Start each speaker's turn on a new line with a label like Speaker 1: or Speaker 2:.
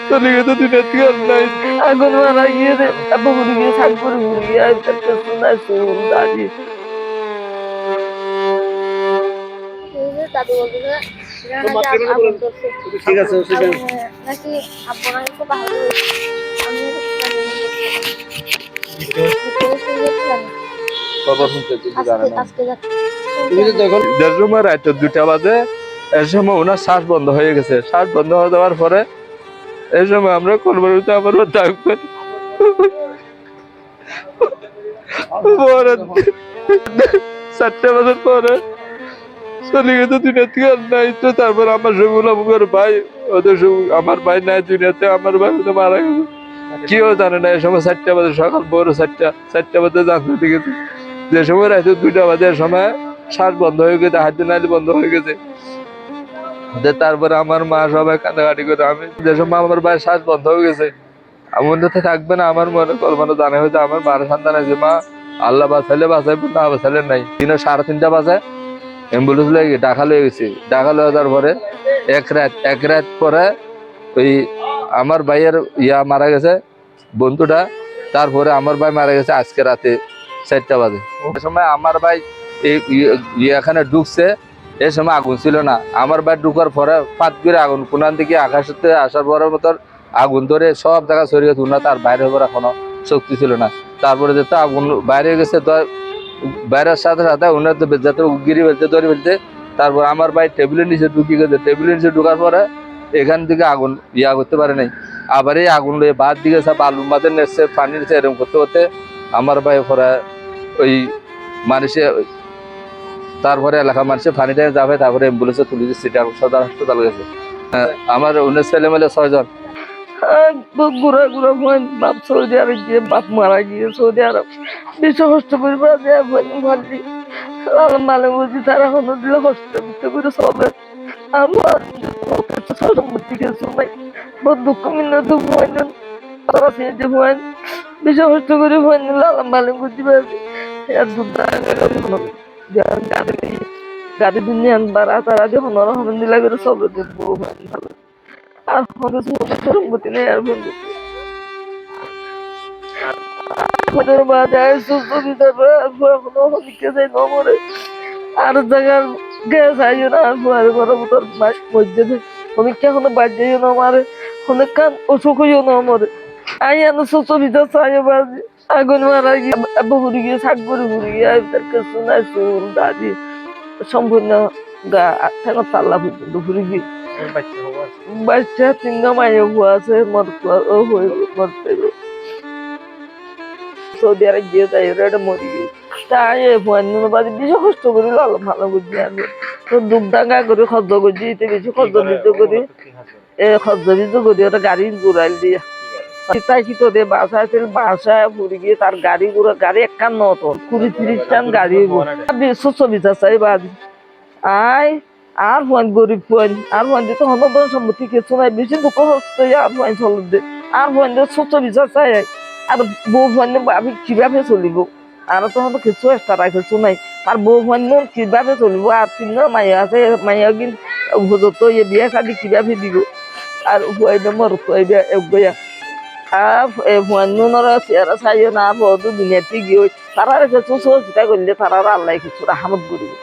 Speaker 1: চলে গেছে দুনিয়া থেকে আর নাই। আগুন মারা গিয়ে ঘুরে গিয়ে থাক করে ঘুরে গিয়ে শোনায় শুন দাদি।
Speaker 2: দাদু বলতে
Speaker 3: ঠিক আছে
Speaker 2: নাকি আপনার খুব ভালো আমি
Speaker 1: দেড় সময় রাত 2টা বাজে। এই সময় ওনার শ্বাস বন্ধ হয়ে গেছে। শ্বাস বন্ধ হয়ে যাওয়ার পরে এই সময় আমরা কোরবানিতে আবার থাকবেন। পরে 4টা বাজার পরে চলে গেছে দুনিয়া থেকে আর নাই। তো তারপর আমার সবগুলো আমার ভাই, ওদের আমার ভাই নাই দুনিয়াতে। আমার ভাই ওদের মারা গেছে, কেউ জানে না। এই সময় 4টা বাজে, সকাল ভোর 4টা বাজে জানতে গেছে। যে সময় রাতে 2টা বাজে সময় শ্বাস বন্ধ হয়ে গেছে, হাত নালি বন্ধ হয়ে গেছে। তারপরে আমার মা সবাই কান্দাকাটি করে। আমি যে সময় আমার ভাই শ্বাস বন্ধ হয়ে গেছে, আমার মধ্যে থাকবে না। আমার মনে কল্পনা জানা হয়েছে আমার মার সন্তান আছে, মা আল্লাহ বাঁচাইলে বাঁচাইবে, না বাঁচাইলে নাই। 3:30 বাজে অ্যাম্বুলেন্স লেগে ঢাকা লয়ে গেছি। ঢাকা লয়ে যাওয়ার পরে এক রাত পরে ওই আমার ভাইয়ের মারা গেছে, বন্ধুটা। তারপরে আমার ভাই মারা গেছে আজকে রাতে 4টা বাজে। ওই সময় আমার ভাই এখানে ঢুকছে, এই সময় আগুন ছিল না। আমার ভাই ঢুকার পরে ফাঁক করে আগুন কোনান থেকে আকাশতে আসার পরের মতন আগুন ধরে সব জায়গা ছড়িয়ে তুল না, তার বাইরে হবার এখনো শক্তি ছিল না। তারপরে যেতে আগুন বাইরে গেছে, তো বাইরের সাথে সাথে ওনার যাতে গিরি ফেলতে ধরে ফেলতে। তারপর আমার ভাই টেবিলের নিচে ঢুকিয়ে গেছে। টেবিলের নিচে ঢুকার পরে এখান থেকে আগুন করতে পারে নাই। আবার এই আগুন লয়ে বাদ দিকে সব বালুর মাঝে নেচছে, পানি নিচ্ছে, এরকম করতে করতে আমার ভাই পরে ওই মানুষে, তারপরে এলাকার মানুষে পানিটা যাবে। তারপরে অ্যাম্বুলেন্সে তুলে দিচ্ছে, সদর হাসপাতাল গেছে। আমার অন্য ছেলে মেলে 6 জন। ঘুরা ঘুরা বাপ সৌদি আরব গিয়ে বাপ মারা গিয়ে সৌদি আরব বিশ্ব কষ্ট করে ভাবলি মালে বুঝি তারা হলো দিলে কষ্ট করে চলে। আমার সম্পত্তি কিছু নাই, বহুত দুঃখ মিলে দুঃখ হয় তারা যে হয় বিশ্ব কষ্ট করে হয় লালাম মালে বুঝি পারছি। গাড়ি দুনিয়া বাড়া তারা যখন আলহামদুলিল্লাহ করে চলে দেখবো ভালো। আর সম্পত্তি নেই। আর আর জায়গার গ্যাস আইও না তোর মধ্যে সমীক্ষা কোনো বাজ্যাইও না মারে, অনেক কান অসুখ হইও না মরে। আই আনো সুচরিতা চাইও বাজি আগুন মারা গিয়ে ঘুরে গিয়ে শাক করে ঘুরে গিয়ে শোনাই শুন দাদি সম্পূর্ণ গা ঠেঙা তাল্লা পর্যন্ত ঘুরে গিয়ে বাচ্চা 3 মাইয়া ভুয়া আছে মরতে সৌদি আরব গিয়ে যাই এটা মরি গিয়ে তাই বাড়ি বেশি কষ্ট করি লাল ভালো করছি। আমি তো দুধ ডাঙ্গা করে খদ্দ করছি, বেশি খদ্দ নিজ করি খদ্দ নিজ করি ওটা গাড়ি ঘুরাইল দিয়ে তাই কি তো দিয়ে বাসা আছিল। বাসায় ঘুরে গিয়ে তার গাড়ি ঘুরা গাড়ি 51 ton 20-30 টান গাড়ি সুবিধা চাই বাজি আয়। আর ফোন গরিব ফোন আর ফোন দিতে হনদন সম্মতি কিছু নাই, বেশি দুঃখ হচ্ছে আর ফোন চল দে আর ফোন দিয়ে সুবিধা চাই। আর বউ ফোন আমি কিভাবে চলিব, আর তখন কিছু একটা কিছু নাই। আর বউ ফোন কিভাবে চলিব। আর 3 মাইয়া আছে, মাইয়া কিন্তু তো বিয়া শাদি কিভাবে দিব। আর মর গয়া আর ফোনরা চেহারা চাইও না বহুত দুনিয়াতে গিয়ে তারা কিছু সহযোগিতা করলে তারা আল্লাহ কিছু রাহামত করিব।